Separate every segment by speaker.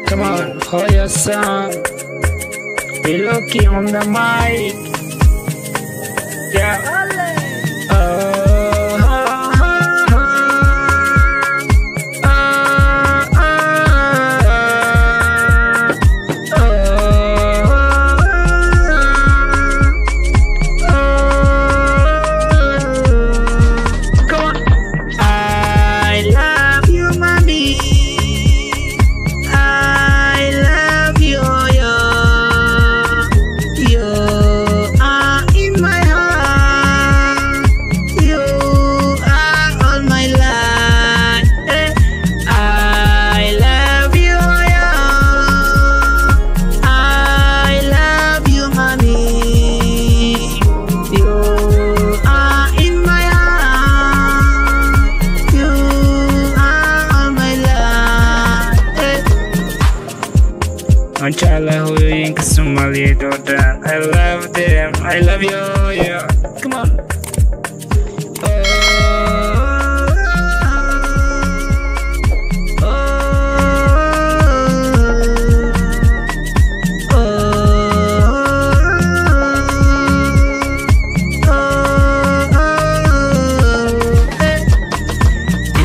Speaker 1: Come on, hold your song. Be looking on the mic. Yeah. Mancala hooyooyinka Soomaaliyeed oo dhan, I love them, I love you, yeah. Come on.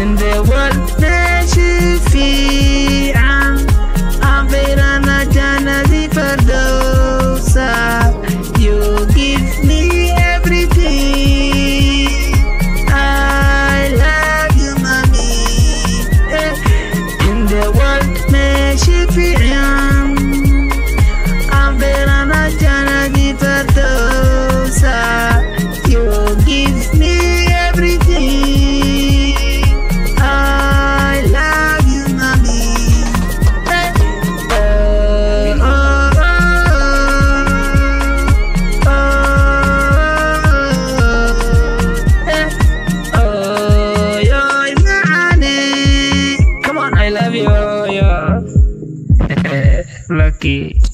Speaker 1: In the world that you feel, you give me everything. I love you, mommy. In the world, may she be I'm verana jana di perdosa. You give me everything. I love you, mommy. I love you, yeah. Lucky.